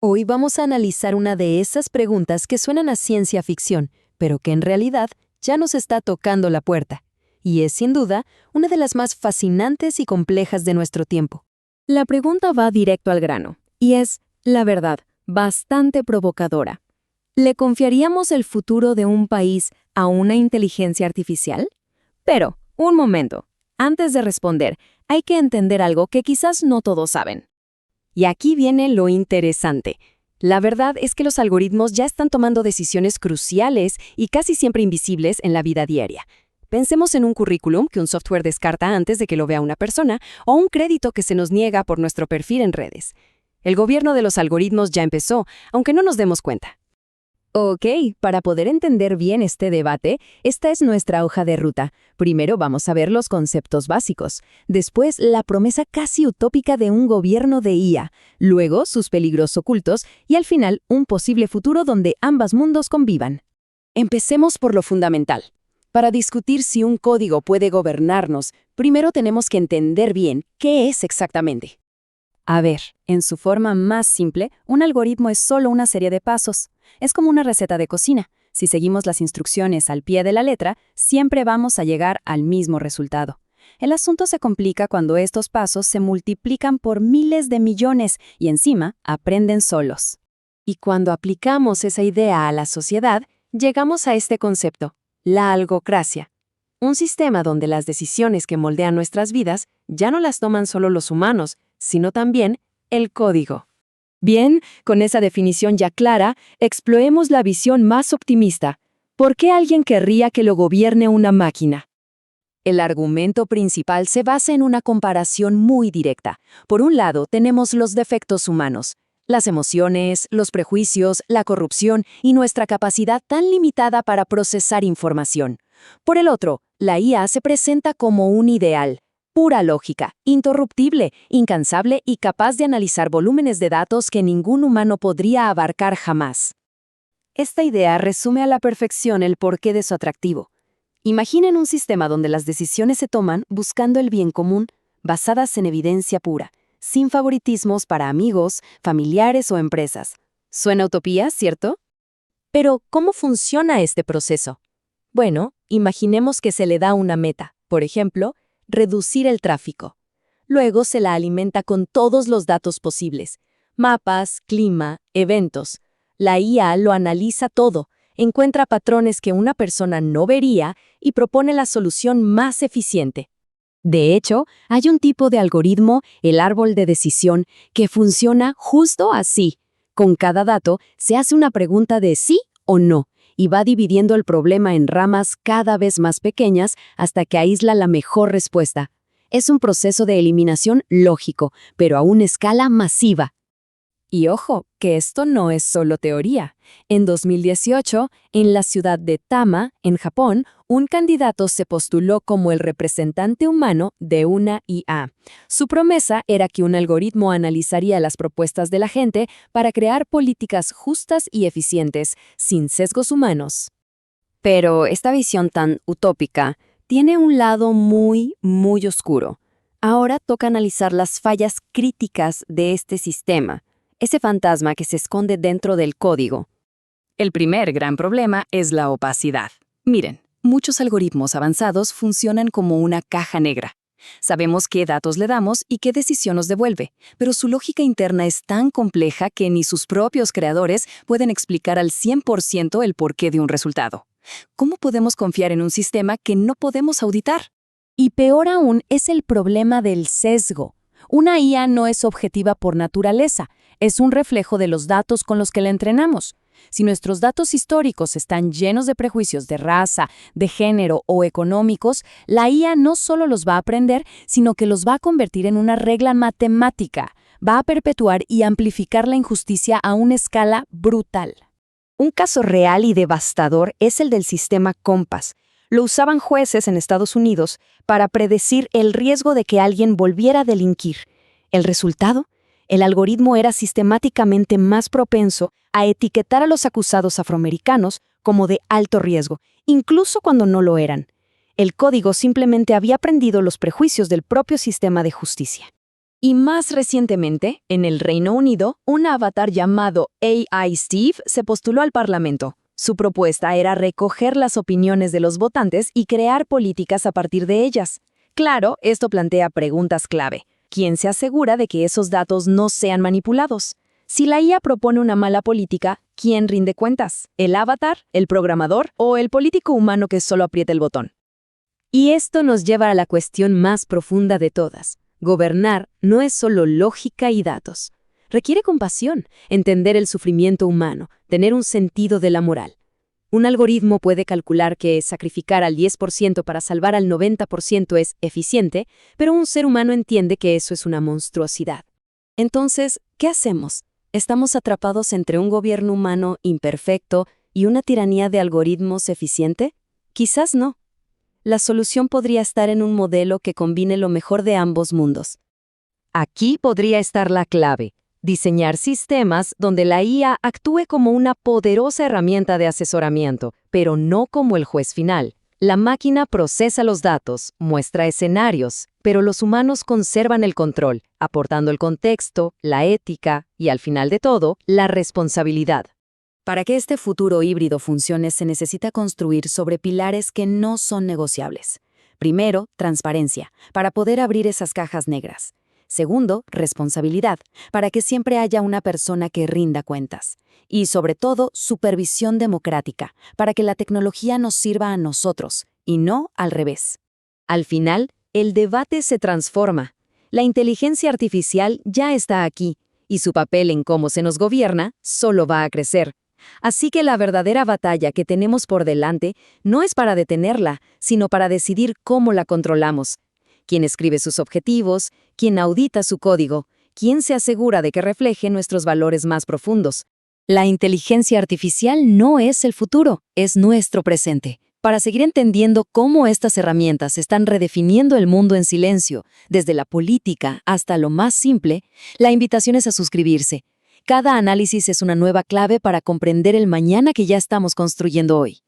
Hoy vamos a analizar una de esas preguntas que suenan a ciencia ficción, pero que en realidad ya nos está tocando la puerta. Y es sin duda una de las más fascinantes y complejas de nuestro tiempo. La pregunta va directo al grano, y es, la verdad, bastante provocadora. ¿Le confiaríamos el futuro de un país a una inteligencia artificial? Pero, un momento. Antes de responder, hay que entender algo que quizás no todos saben. Y aquí viene lo interesante. La verdad es que los algoritmos ya están tomando decisiones cruciales y casi siempre invisibles en la vida diaria. Pensemos en un currículum que un software descarta antes de que lo vea una persona o un crédito que se nos niega por nuestro perfil en redes. El gobierno de los algoritmos ya empezó, aunque no nos demos cuenta. Ok, para poder entender bien este debate, esta es nuestra hoja de ruta. Primero vamos a ver los conceptos básicos, después la promesa casi utópica de un gobierno de IA, luego sus peligros ocultos y al final un posible futuro donde ambos mundos convivan. Empecemos por lo fundamental. Para discutir si un código puede gobernarnos, primero tenemos que entender bien qué es exactamente. A ver, en su forma más simple, un algoritmo es solo una serie de pasos. Es como una receta de cocina. Si seguimos las instrucciones al pie de la letra, siempre vamos a llegar al mismo resultado. El asunto se complica cuando estos pasos se multiplican por miles de millones y encima aprenden solos. Y cuando aplicamos esa idea a la sociedad, llegamos a este concepto, la algocracia. Un sistema donde las decisiones que moldean nuestras vidas ya no las toman solo los humanos, sino también el código. Bien, con esa definición ya clara, exploremos la visión más optimista. ¿Por qué alguien querría que lo gobierne una máquina? El argumento principal se basa en una comparación muy directa. Por un lado, tenemos los defectos humanos, las emociones, los prejuicios, la corrupción y nuestra capacidad tan limitada para procesar información. Por el otro, la IA se presenta como un ideal. Pura lógica, interruptible, incansable y capaz de analizar volúmenes de datos que ningún humano podría abarcar jamás. Esta idea resume a la perfección el porqué de su atractivo. Imaginen un sistema donde las decisiones se toman buscando el bien común, basadas en evidencia pura, sin favoritismos para amigos, familiares o empresas. Suena utopía, ¿cierto? Pero, ¿cómo funciona este proceso? Bueno, imaginemos que se le da una meta, por ejemplo, reducir el tráfico. Luego se la alimenta con todos los datos posibles, mapas, clima, eventos. La IA lo analiza todo, encuentra patrones que una persona no vería y propone la solución más eficiente. De hecho, hay un tipo de algoritmo, el árbol de decisión, que funciona justo así. Con cada dato se hace una pregunta de sí o no, y va dividiendo el problema en ramas cada vez más pequeñas hasta que aísla la mejor respuesta. Es un proceso de eliminación lógico, pero a una escala masiva. Y ojo, que esto no es solo teoría. En 2018, en la ciudad de Tama, en Japón, un candidato se postuló como el representante humano de una IA. Su promesa era que un algoritmo analizaría las propuestas de la gente para crear políticas justas y eficientes, sin sesgos humanos. Pero esta visión tan utópica tiene un lado muy oscuro. Ahora toca analizar las fallas críticas de este sistema. Ese fantasma que se esconde dentro del código. El primer gran problema es la opacidad. Miren, muchos algoritmos avanzados funcionan como una caja negra. Sabemos qué datos le damos y qué decisión nos devuelve, pero su lógica interna es tan compleja que ni sus propios creadores pueden explicar al 100% el porqué de un resultado. ¿Cómo podemos confiar en un sistema que no podemos auditar? Y peor aún es el problema del sesgo. Una IA no es objetiva por naturaleza, es un reflejo de los datos con los que la entrenamos. Si nuestros datos históricos están llenos de prejuicios de raza, de género o económicos, la IA no solo los va a aprender, sino que los va a convertir en una regla matemática. Va a perpetuar y amplificar la injusticia a una escala brutal. Un caso real y devastador es el del sistema Compass. Lo usaban jueces en Estados Unidos para predecir el riesgo de que alguien volviera a delinquir. ¿El resultado? El algoritmo era sistemáticamente más propenso a etiquetar a los acusados afroamericanos como de alto riesgo, incluso cuando no lo eran. El código simplemente había aprendido los prejuicios del propio sistema de justicia. Y más recientemente, en el Reino Unido, un avatar llamado AI Steve se postuló al Parlamento. Su propuesta era recoger las opiniones de los votantes y crear políticas a partir de ellas. Claro, esto plantea preguntas clave. ¿Quién se asegura de que esos datos no sean manipulados? Si la IA propone una mala política, ¿quién rinde cuentas? ¿El avatar, el programador o el político humano que solo aprieta el botón? Y esto nos lleva a la cuestión más profunda de todas. Gobernar no es solo lógica y datos. Requiere compasión, entender el sufrimiento humano, tener un sentido de la moral. Un algoritmo puede calcular que sacrificar al 10% para salvar al 90% es eficiente, pero un ser humano entiende que eso es una monstruosidad. Entonces, ¿qué hacemos? ¿Estamos atrapados entre un gobierno humano imperfecto y una tiranía de algoritmos eficiente? Quizás no. La solución podría estar en un modelo que combine lo mejor de ambos mundos. Aquí podría estar la clave: diseñar sistemas donde la IA actúe como una poderosa herramienta de asesoramiento, pero no como el juez final. La máquina procesa los datos, muestra escenarios, pero los humanos conservan el control, aportando el contexto, la ética y, al final de todo, la responsabilidad. Para que este futuro híbrido funcione, se necesita construir sobre pilares que no son negociables. Primero, transparencia, para poder abrir esas cajas negras. Segundo, responsabilidad, para que siempre haya una persona que rinda cuentas. Y sobre todo, supervisión democrática, para que la tecnología nos sirva a nosotros, y no al revés. Al final, el debate se transforma. La inteligencia artificial ya está aquí, y su papel en cómo se nos gobierna solo va a crecer. Así que la verdadera batalla que tenemos por delante no es para detenerla, sino para decidir cómo la controlamos. ¿Quién escribe sus objetivos? ¿Quién audita su código? ¿Quién se asegura de que refleje nuestros valores más profundos? La inteligencia artificial no es el futuro, es nuestro presente. Para seguir entendiendo cómo estas herramientas están redefiniendo el mundo en silencio, desde la política hasta lo más simple, la invitación es a suscribirse. Cada análisis es una nueva clave para comprender el mañana que ya estamos construyendo hoy.